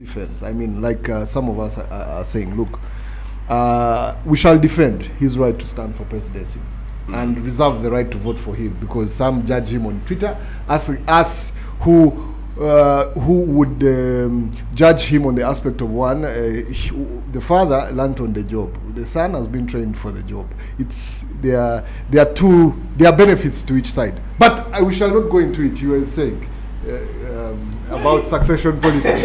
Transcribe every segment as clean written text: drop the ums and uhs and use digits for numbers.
defense. I mean, like some of us are saying, look, we shall defend his right to stand for presidency and reserve the right to vote for him, because some judge him on Twitter as us who would judge him on the aspect of one, the father learnt on the job, the son has been trained for the job. There are benefits to each side, but we shall not go into it. You were saying about succession politics.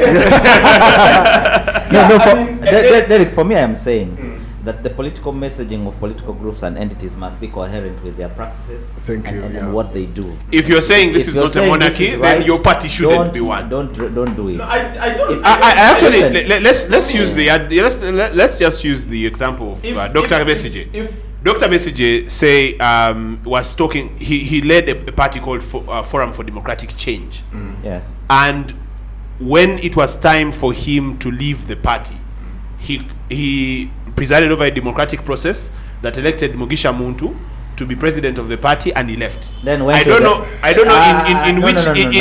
Derek, for me, I am saying that the political messaging of political groups and entities must be coherent with their practices and what they do. If you're saying this is not a monarchy, then your party shouldn't be one. Don't do it. No, I don't. Let's just use the example of Dr. Besigye. If Dr. Besigye was talking, he led a party called Forum for Democratic Change. Yes. And when it was time for him to leave the party, he presided over a democratic process that elected Mugisha Muntu to be president of the party, and he left. Then I don't know in which spirit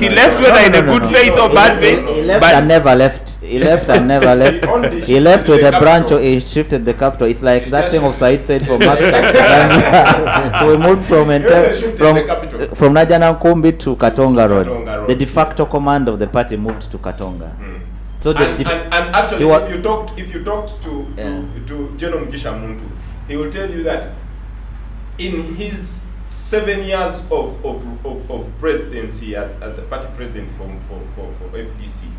he left, whether in a good faith or bad faith. He left and never left. He left and never left. He left with a branch, or he shifted the capital. It's like that thing of Said said from Moscow. We moved from Najana Nkumbi to Katonga Road. The de facto command of the party moved to Katonga. So and actually, if you talked to General Mugisha Muntu, he will tell you that in his 7 years of presidency as a party president for FDC,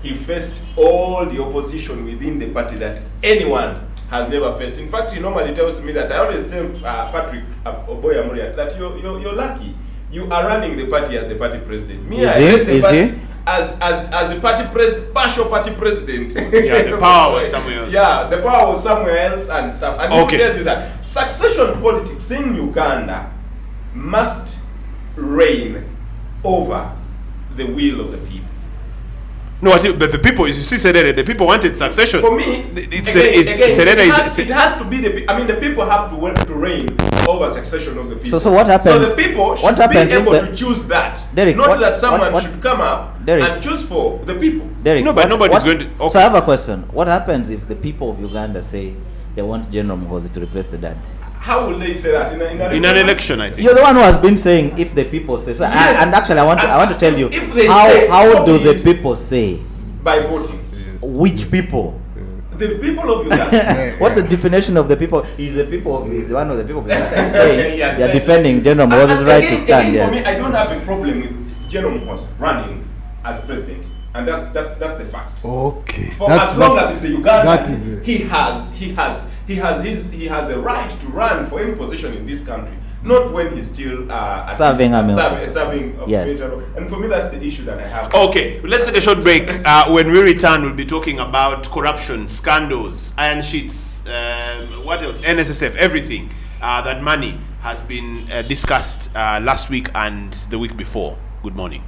he faced all the opposition within the party that anyone has never faced. In fact, he normally tells me that, I always tell Patrick Oboyamuriat that you're lucky. You are running the party as the party president. Me, Is he? As a party partial party president. Yeah, the power was somewhere else. Yeah, the power was somewhere else and stuff. And he will tell you that succession politics in Uganda must reign over the will of the people. No, but the people, you see, Serere, the people wanted succession. For me, it has to be the people have to reign over succession of the people. So what happens? So the people should be able to choose that. Derek, not that someone should come up and choose for the people. Derek, no, but nobody's going to. Okay. So I have a question. What happens if the people of Uganda say they want General Muhoozi to replace the dad? How will they say that in an election? I think you're the one who has been saying if the people say so. Yes. And actually, I want to tell you if they how do the people say? By voting. Yes. Which people? The people of Uganda. What's the definition of the people? Is one of the people saying they're defending General Muhoozi's right to stand? For me, I don't have a problem with General Muhoozi running as president, and that's the fact. Okay. For as long as he's a Ugandan, he has a right to run for any position in this country. Not when he's still serving yes. And for me, that's the issue that I have. Okay, let's take a short break. When we return, we'll be talking about corruption, scandals, iron sheets, what else, NSSF, everything. That money has been discussed last week and the week before. Good morning.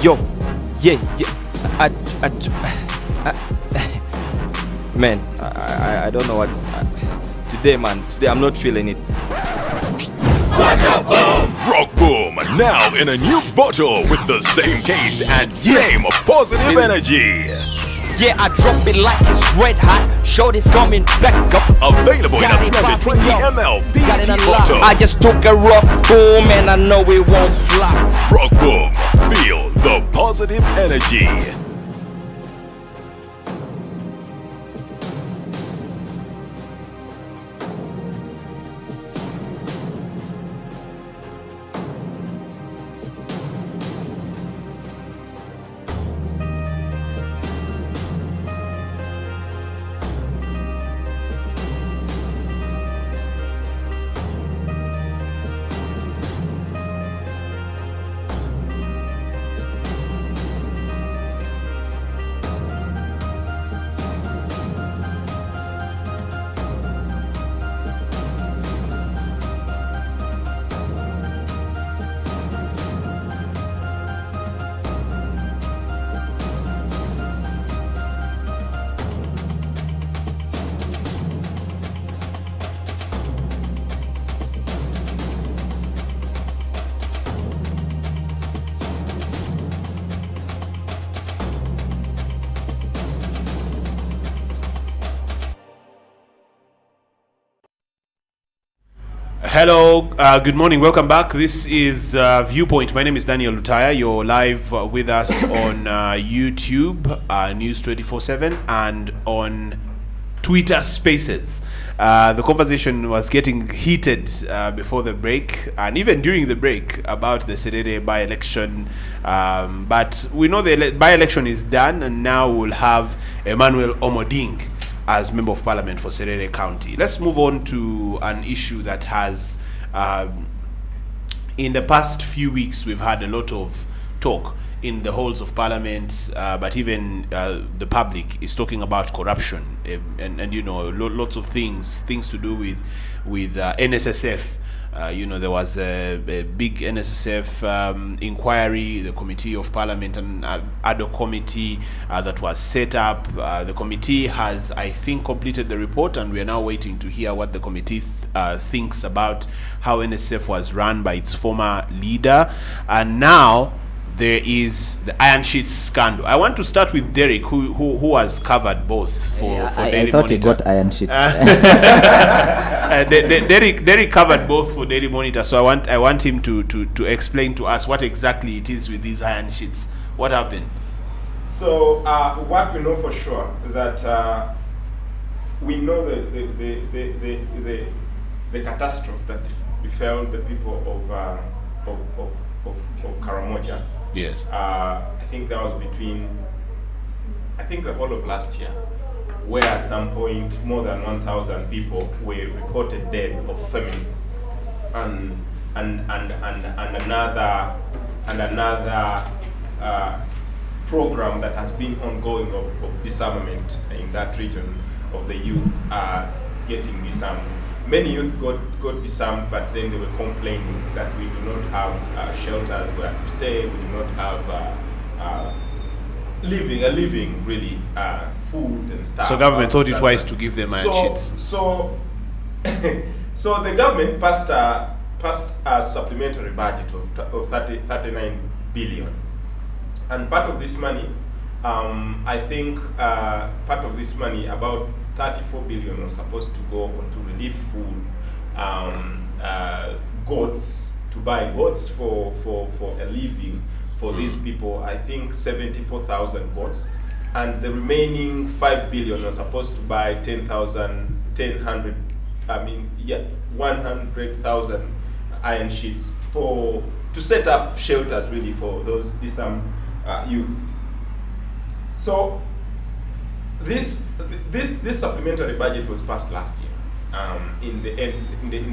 Yo, yeah. Man, I don't know what's today, man. Today I'm not feeling it. Rock Boom, now in a new bottle with the same taste and same positive energy. Yeah, I drop it like it's red hot. Shorty's coming back up. Available in a 320 ml PET bottle. I just took a Rock Boom and I know it won't flop. Rock Boom, feel the positive energy. Hello, good morning, welcome back. This is Viewpoint. My name is Daniel Lutaya. You're live with us on YouTube, News 24/7, and on Twitter Spaces. The conversation was getting heated before the break, and even during the break, about the Serere by-election. But we know the by-election is done, and now we'll have Emmanuel Omoding as Member of Parliament for Serere County. Let's move on to an issue that has, in the past few weeks, we've had a lot of talk in the halls of Parliament, but even the public is talking about corruption, and you know, lots of things to do with NSSF. You know, there was a big NSSF inquiry, the Committee of Parliament and ad hoc committee that was set up. The committee has, I think, completed the report, and we are now waiting to hear what the committee thinks about how NSSF was run by its former leader. And now there is the Iron Sheets scandal. I want to start with Derek, who has covered both for Daily I thought Monitor. he got Iron Sheets. Derek covered both for Daily Monitor, so I want him to explain to us what exactly it is with these Iron Sheets. What happened? So what we know for sure that we know the catastrophe that befell the people of Karamoja. Yes. I think that was between, I think the whole of last year, where at some point more than 1,000 people were reported dead of famine, and another program that has been ongoing of disarmament in that region of the youth getting disarmed. Many youth got disarmed, but then they were complaining that we do not have shelters where to stay, we do not have living really, food and stuff. So government thought it wise to give them Iron Sheets. So the government passed a supplementary budget of 39 billion, and part of this money, I think part of this money, about 34 billion, was supposed to go on to relief food, goats, to buy goats for a living for these people. I think 74,000 goats, and the remaining 5 billion was supposed to buy 100,000 iron sheets to set up shelters really for those youth. So this supplementary budget was passed last year, in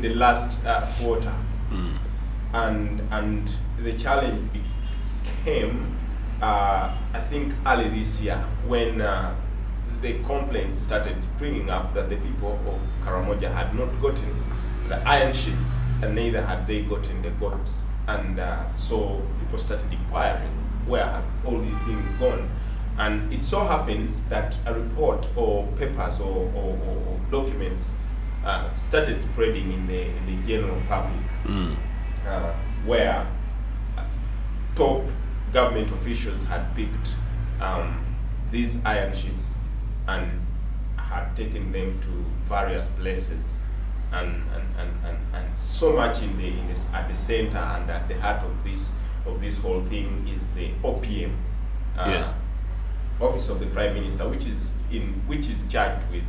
the last quarter, and the challenge became, I think, early this year, when the complaints started springing up that the people of Karamoja had not gotten the iron sheets, and neither had they gotten the goats, and so people started inquiring where have all these things gone? And it so happens that a report or papers or documents started spreading in the general public, where top government officials had picked these iron sheets and had taken them to various places, and so much at the center and at the heart of this whole thing is the OPM, Office of the Prime Minister, which is charged with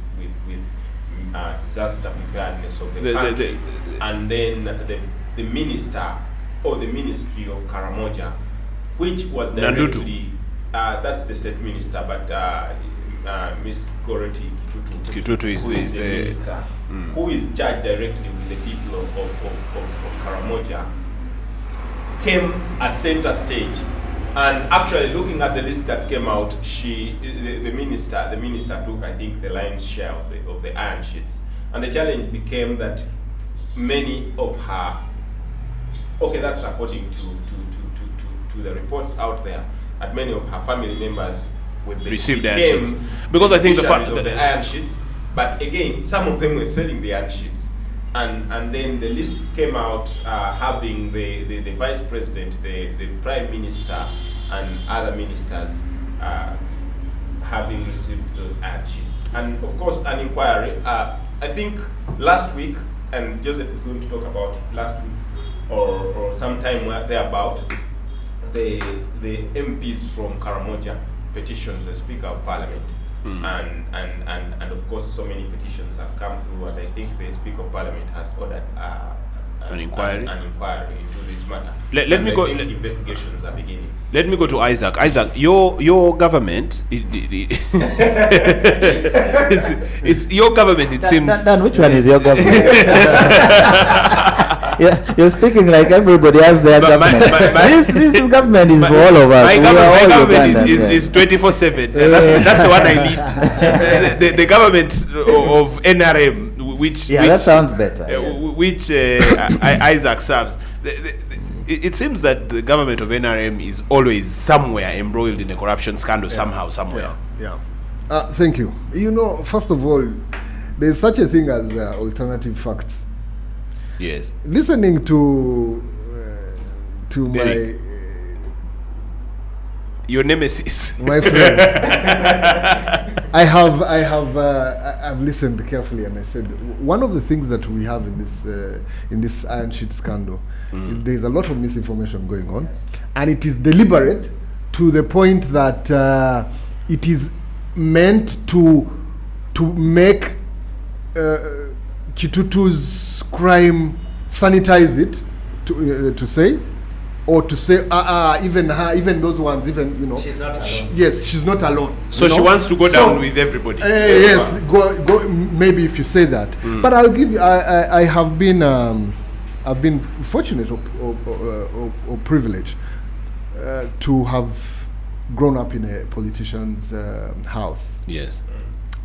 disaster preparedness of the country, and then the minister or the Ministry of Karamoja, which was directly that's the state minister, but Miss Goreti Kitutu is the minister who is charged directly with the people of Karamoja, came at center stage. And actually, looking at the list that came out, the minister took, I think, the lion's share of the iron sheets. And the challenge became that many of her, that's according to the reports out there, that many of her family members received the iron sheets. Because I think the iron sheets, but again, some of them were selling the iron sheets. And then the lists came out having the vice president, the prime minister, and other ministers having received those iron sheets. And of course, an inquiry. I think last week, and Joseph is going to talk about it last week or sometime thereabout, the MPs from Karamoja petitioned the Speaker of Parliament. And of course, so many petitions have come through, and I think the Speaker of Parliament has ordered an inquiry into this matter. Let me go. Investigations are beginning. Let me go to Isaac. Isaac, your government. It's your government. It seems. Dan, which one is your government? Yeah, you're speaking like everybody has their government. This government is for all of us. My government is 24/7. That's the one I lead. The government of NRM, which that sounds better. Which Isaac serves. It seems that the government of NRM is always somewhere embroiled in a corruption scandal somehow, somewhere. Yeah. Thank you. First of all, there's such a thing as alternative facts. Yes. Listening to your nemesis, my friend, I've listened carefully, and I said one of the things that we have in this iron sheet scandal is there's a lot of misinformation going on, and it is deliberate to the point that it is meant to make Kitutu's crime sanitize it to say even those ones, she's not alone. Yes, she's not alone. So she wants to go down with everybody. Yes, go maybe if you say that. But I'll give you. I've been fortunate or privileged to have grown up in a politician's house. Yes.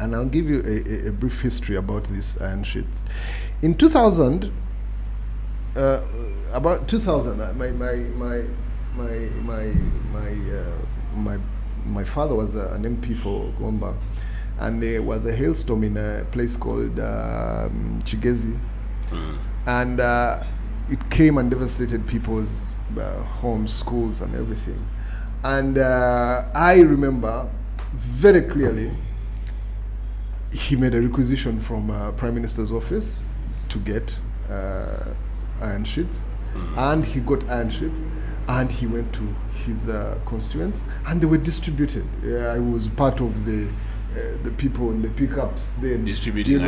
And I'll give you a brief history about these iron sheets. In 2000, about 2000, my father was an MP for Gomba, and there was a hailstorm in a place called Chigezi, and it came and devastated people's homes, schools, and everything. And I remember very clearly, he made a requisition from Prime Minister's office to get iron sheets, and he got iron sheets, and he went to his constituents, and they were distributed. I was part of the people in the pickups then distributing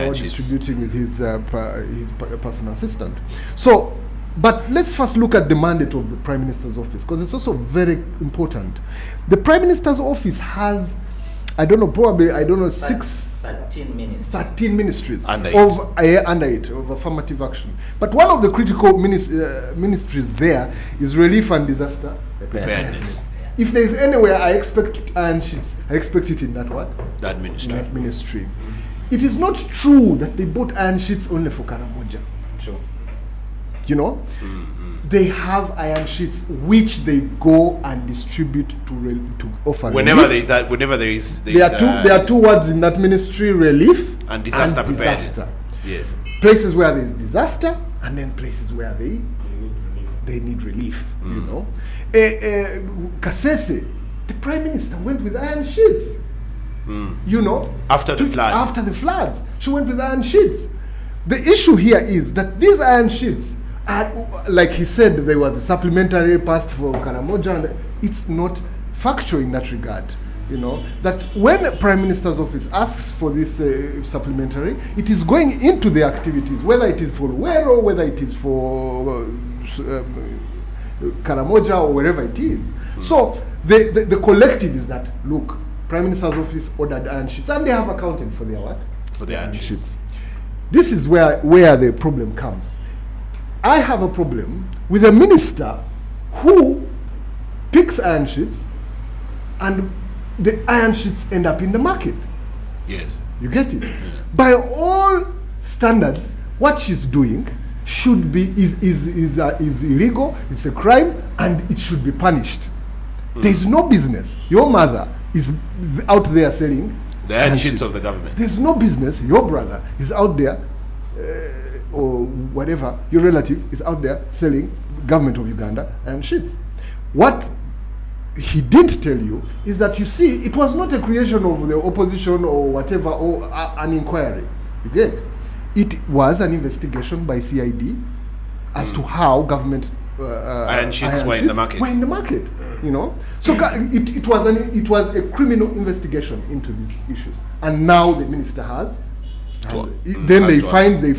with his personal assistant. So, but let's first look at the mandate of the Prime Minister's office, because it's also very important. The Prime Minister's office has, 13 ministries under it of affirmative action. But one of the critical ministries there is relief and disaster preparedness. If there is anywhere I expect iron sheets, I expect it in that ministry. It is not true that they bought iron sheets only for Karamoja. True. you know. They have iron sheets which they go and distribute to offer whenever relief. there are two words in that ministry: relief and disaster preparedness. Disaster. Yes. Places where there is disaster, and then places where they need relief. You know, Kasese, the prime minister went with iron sheets. You know, after the floods, she went with iron sheets. The issue here is that these iron sheets. Like he said, there was a supplementary passed for Karamoja, and it's not factual in that regard. You know, that when the Prime Minister's office asks for this supplementary, it is going into the activities, whether it is for Wero, whether it is for Karamoja, or wherever it is. So the collective is that, look, Prime Minister's office ordered iron sheets, and they have accounted for their what? For the iron sheets. This is where the problem comes. I have a problem with a minister who picks iron sheets and the iron sheets end up in the market. Yes. You get it? Yeah. By all standards, what she's doing should be is illegal, it's a crime, and it should be punished. There's no business. Your mother is out there selling the iron sheets of the government. There's no business. Your brother is out there or whatever, your relative is out there selling government of Uganda and sheets. What he didn't tell you is that, you see, it was not a creation of the opposition or whatever, or an inquiry. You get? It was an investigation by CID as to how government iron sheets were in the market. You know, so it was a criminal investigation into these issues, and now the minister has. Then they find the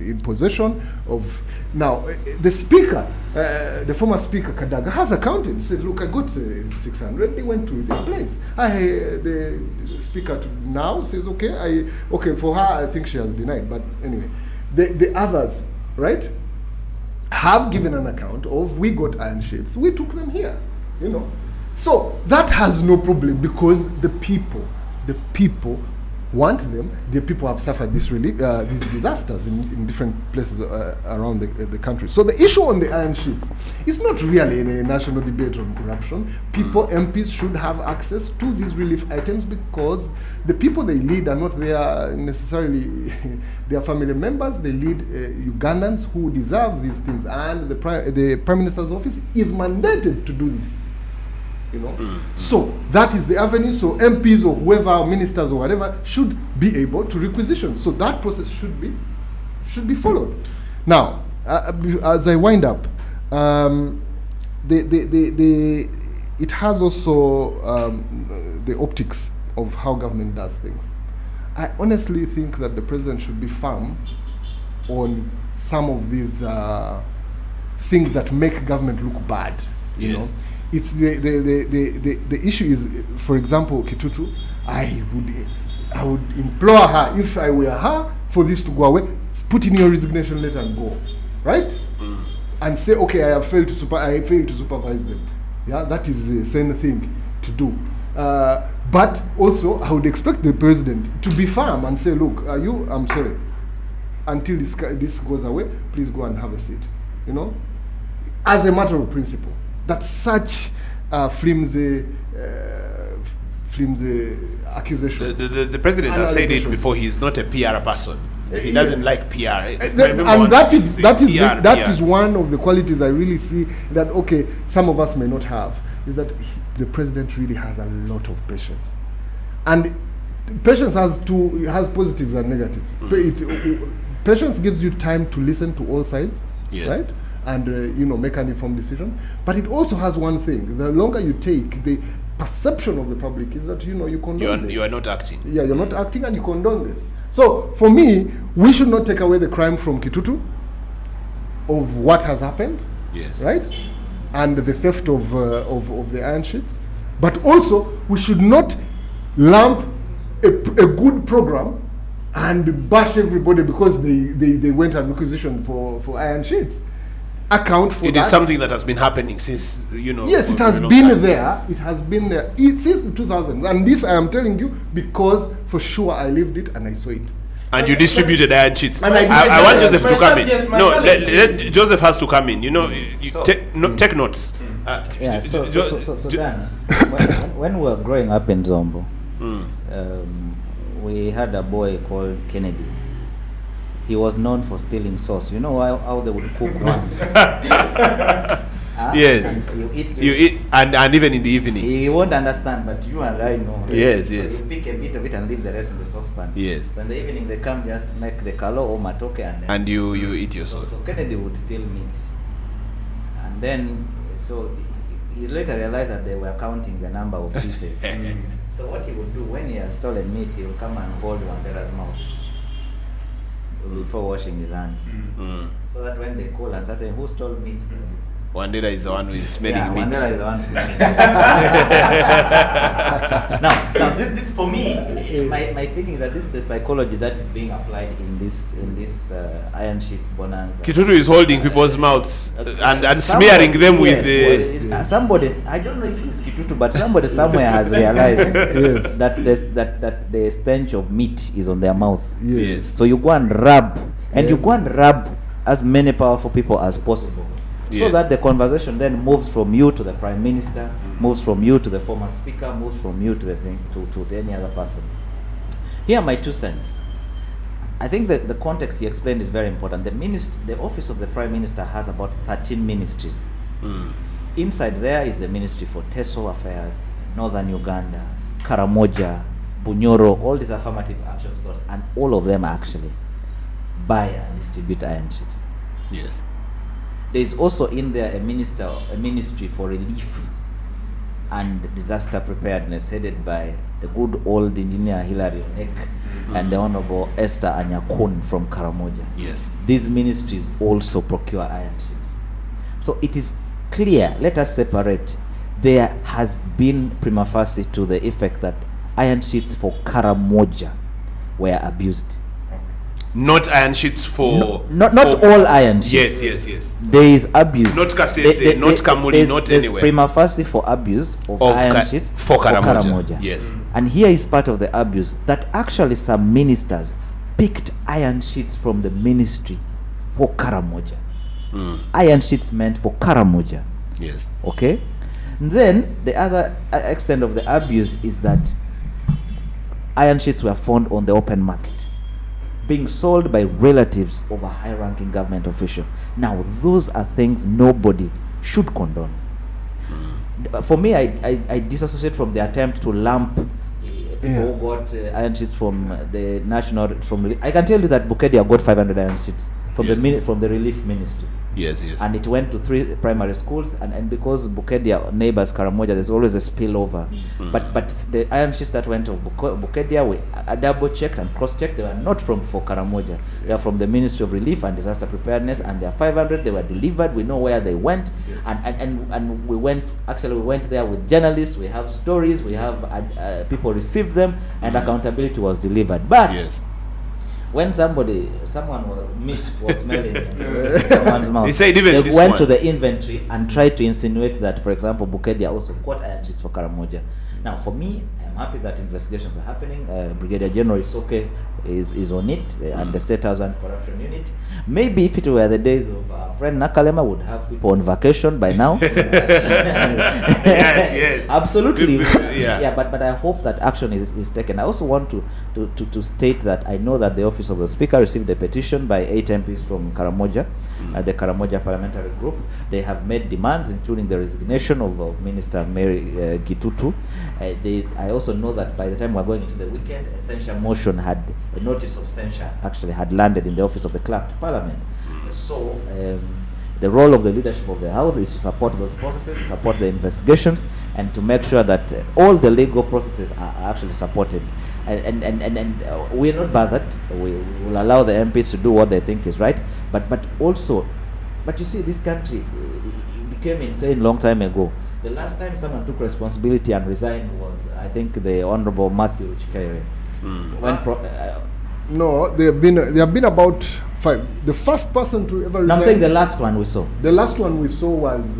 in possession of. Now the speaker, the former speaker Kadaga, has accounted. Said, look, I got 600. They went to this place. The speaker now says, okay, for her, I think she has denied. But anyway, the others, right, have given an account of, we got iron sheets, we took them here, you know. So that has no problem, because the people want them. The people have suffered these disasters in different places around the country. So the issue on the iron sheets is not really a national debate on corruption. MPs should have access to these relief items, because the people they lead are not there necessarily their family members. They lead Ugandans who deserve these things, and the Prime Minister's office is mandated to do this. You know, so that is the avenue. So MPs or whoever, ministers or whatever, should be able to requisition. So that process should be followed. Now, as I wind up, it has also the optics of how government does things. I honestly think that the president should be firm on some of these things that make government look bad. You know. It's the issue is, for example, Kitutu, I would implore her, if I were her, for this to go away, put in your resignation letter and go, right? And say, okay, I failed to supervise them. Yeah, that is the same thing to do. But also, I would expect the president to be firm and say, look, I'm sorry, until this goes away, please go and have a seat. You know, as a matter of principle. That such flimsy accusations. The president has said it before. He is not a PR person. He doesn't like PR. And that is one of the qualities I really see that, okay, some of us may not have, is that the president really has a lot of patience, and patience has positives and negatives. Patience gives you time to listen to all sides, right? And make an informed decision. But it also has one thing: the longer you take, the perception of the public is that you condone this. You are not acting. Yeah, you're not acting, and you condone this. So for me, we should not take away the crime from Kitutu of what has happened. Yes. Right, and the theft of the iron sheets. But also, we should not lump a good program and bash everybody because they went on requisition for iron sheets. Account for it that. Is something that has been happening since, Yes, it has been there. It has been there since the 2000s. And this I am telling you because for sure I lived it and I saw it. And you distributed iron sheets. And I want Joseph to come in. Yes, my No, challenge Joseph has to come in. You know, take notes. Yeah, so Dan, when we were growing up in Zombo, we had a boy called Kennedy. He was known for stealing sauce. You know how they would cook once? Yes. You eat, and even in the evening. He won't understand, but you and I know. Yes, so yes. You pick a bit of it and leave the rest in the saucepan. Yes. So in the evening they come just make the kalo or matoke And you eat your sauce. So Kennedy would steal meat. And then, so he later realized that they were counting the number of pieces. So what he would do, when he has stolen meat, he will come and hold Wandera's mouth before washing his hands. So that when they call and say, who stole meat? Wandera is the one who is smelling Yeah, meat. Wandera is the one smelling now this for me, my thinking is that this is the psychology that is being applied in this iron sheet bonanza. Kitutu is holding people's mouths and smearing them with the... somebody, I don't know if it is Kitutu, but somebody somewhere has realized that the stench of meat is on their mouth. Yes. So you go and rub, and you go and rub as many powerful people as possible. So Yes. that the conversation then moves from you to the Prime Minister, moves from you to the former Speaker, moves from you to the thing to any other person. Here are my 2 cents. I think that the context he explained is very important. The office of the Prime Minister has about 13 ministries. Inside there is the Ministry for Teso Affairs, Northern Uganda, Karamoja, Bunyoro, all these affirmative action stores, and all of them actually buy and distribute iron sheets. Yes. There is also in there a ministry for relief and disaster preparedness headed by the good old engineer Hilary Onek and the Honorable Esther Anyakun from Karamoja. Yes. These ministries also procure iron sheets. So it is clear, let us separate. There has been prima facie to the effect that iron sheets for Karamoja were abused. Not iron sheets for... Not all iron sheets. Yes. There is abuse. Not Kasese, not Kamuli, not there's anywhere. Prima facie for abuse of iron sheets for Karamoja. Yes. And here is part of the abuse that actually some ministers picked iron sheets from the ministry for Karamoja. Iron sheets meant for Karamoja. Yes. Okay? And then the other extent of the abuse is that iron sheets were found on the open market, being sold by relatives of a high-ranking government official. Now, those are things nobody should condone. For me, I disassociate from the attempt to lump people who got iron sheets from the national... I can tell you that Bukedia got 500 iron sheets from the relief ministry. Yes. And it went to 3 primary schools, and because Bukedia neighbors Karamoja, there's always a spillover. But the iron sheets that went to Bukedia, we double checked and cross checked. They were not for Karamoja. They are from the Ministry of Relief and Disaster Preparedness, and they are 500. They were delivered. We know where they went, and we went there with journalists. We have stories. We have people received them, and accountability was delivered. But when meat was smelling in someone's mouth, He said even they this went one. to the inventory and tried to insinuate that, for example, Bukedia also got iron sheets for Karamoja. Now, for me, I'm happy that investigations are happening. Brigadier General Isoke is on it, and the State House Anti-Corruption Unit. Maybe if it were the days of our friend Nakalema, would have people on vacation by now. Yes. Absolutely. Yeah. But I hope that action is taken. I also want to state that I know that the Office of the Speaker received a petition by 8 MPs from Karamoja, the Karamoja Parliamentary Group. They have made demands, including the resignation of Minister Mary Gitutu. I also know that by the time we're going into the weekend, a notice of censure actually had landed in the Office of the Clerk to Parliament. So the role of the leadership of the House is to support those processes, support the investigations, and to make sure that all the legal processes are actually supported. And we're not bothered. We will allow the MPs to do what they think is right. But you see, this country became insane long time ago. The last time someone took responsibility and resigned was, I think, the Honorable Matthew Chikere. No, there have been about 5. The first person to ever No, I'm resign. saying the last one we saw. The last one we saw was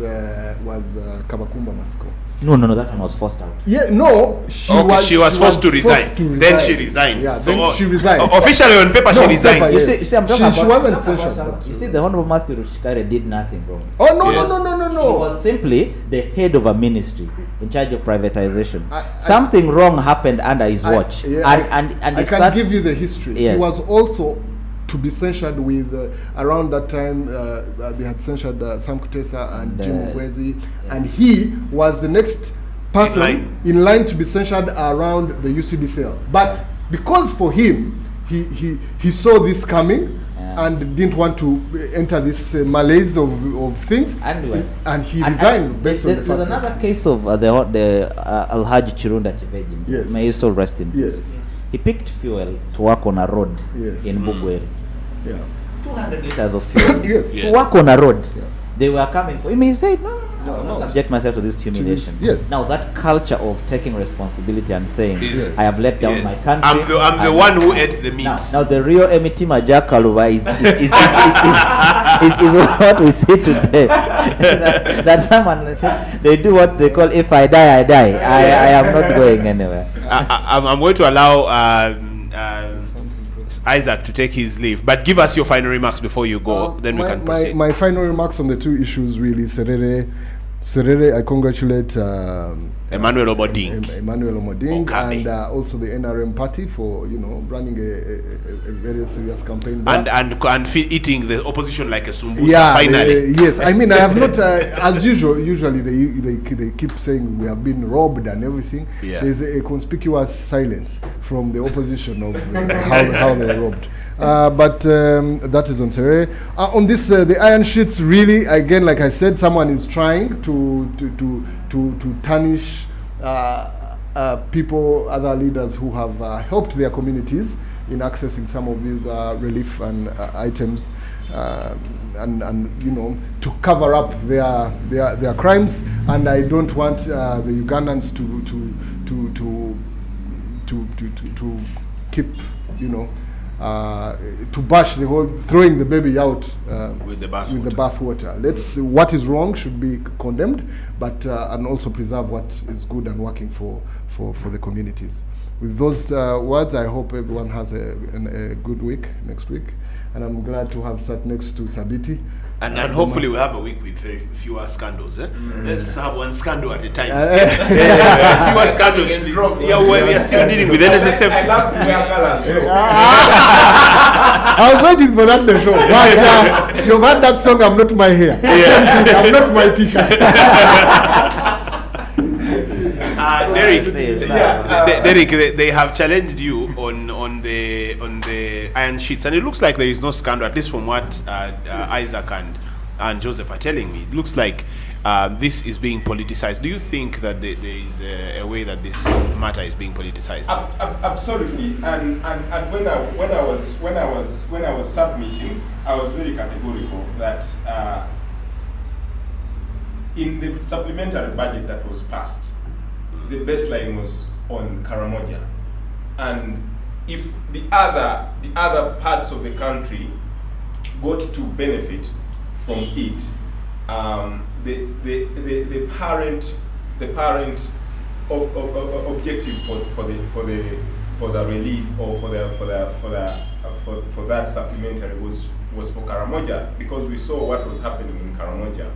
Kabakumba Masiko. No, that one was forced out. Yeah, no, she was forced to resign. Then she resigned. Yeah, So, then she resigned. Officially on paper, she No, resigned. paper, You yes. see, I'm talking She about. wasn't I'm talking about censured. You see, the Honorable Matthew Rushikare did nothing, bro. Oh no, Yes. no. He was simply the head of a ministry in charge of privatization. I- Something wrong happened under his watch, and I he can start- give you the history. Yes. He was also to be censured with around that time they had censured Sam Kutesa and Jim Ogwezi, and he was the next person in line to be censured around the UCD cell. But because for him he saw this coming and didn't want to enter this malaise of things, Anyway. and he resigned based on the There's fact that- another case of the Alhaji Chirunda Chiveji. Yes. May his soul rest in peace. Yes. He picked fuel to work on a road Yes. in Bugweri. Yeah. 200 liters of fuel. Yes. To work on a road. Yeah. They were coming for him. He said, no, I will not subject myself to this humiliation. yes. Now that culture of taking responsibility and saying, Yes. I have let down Yes. my country. I'm the one who ate the meat. Now the real Emiti Majakaluva is what we see today. that someone says they do what they call, if I die, I die. I am not going anywhere. I'm going to allow Isaac to take his leave, but give us your final remarks before you go. Then we can proceed. My final remarks on the two issues really, Serere, I congratulate Emmanuel Oboding. Emmanuel Omoding Okabe. and also the NRM party for running a very serious campaign there. and eating the opposition like a sumbusa. Yeah, finally. yes. I mean, I have not, as usual. Usually, they keep saying we have been robbed and everything. Yeah. There's a conspicuous silence from the opposition of how they were robbed. But that is on Serere. On this, the iron sheets. Really, again, like I said, someone is trying to tarnish people, other leaders who have helped their communities in accessing some of these relief and items, and to cover up their crimes. And I don't want the Ugandans to keep to bash the whole, throwing the baby out With the bathwater. Let's what is wrong should be condemned, but and also preserve what is good and working for the communities. With those words, I hope everyone has a good week next week, and I'm glad to have sat next to Sabiti. And hopefully we'll have a week with very fewer scandals. Let's have one scandal at a time. Fewer scandals, please. Yeah, we are still dealing with NSSF. I love to wear colors. I was waiting for that in the show, but you've had that song, I'm Not My Hair. I'm Not My T-shirt. Derek, they have challenged you on the iron sheets, and it looks like there is no scandal, at least from what Isaac and Joseph are telling me. It looks like this is being politicized. Do you think that there is a way that this matter is being politicized? Absolutely. And when I was submitting, I was very categorical that in the supplementary budget that was passed, the baseline was on Karamoja, and if the other parts of the country got to benefit from it, the parent objective for the relief or for that supplementary was for Karamoja, because we saw what was happening in Karamoja.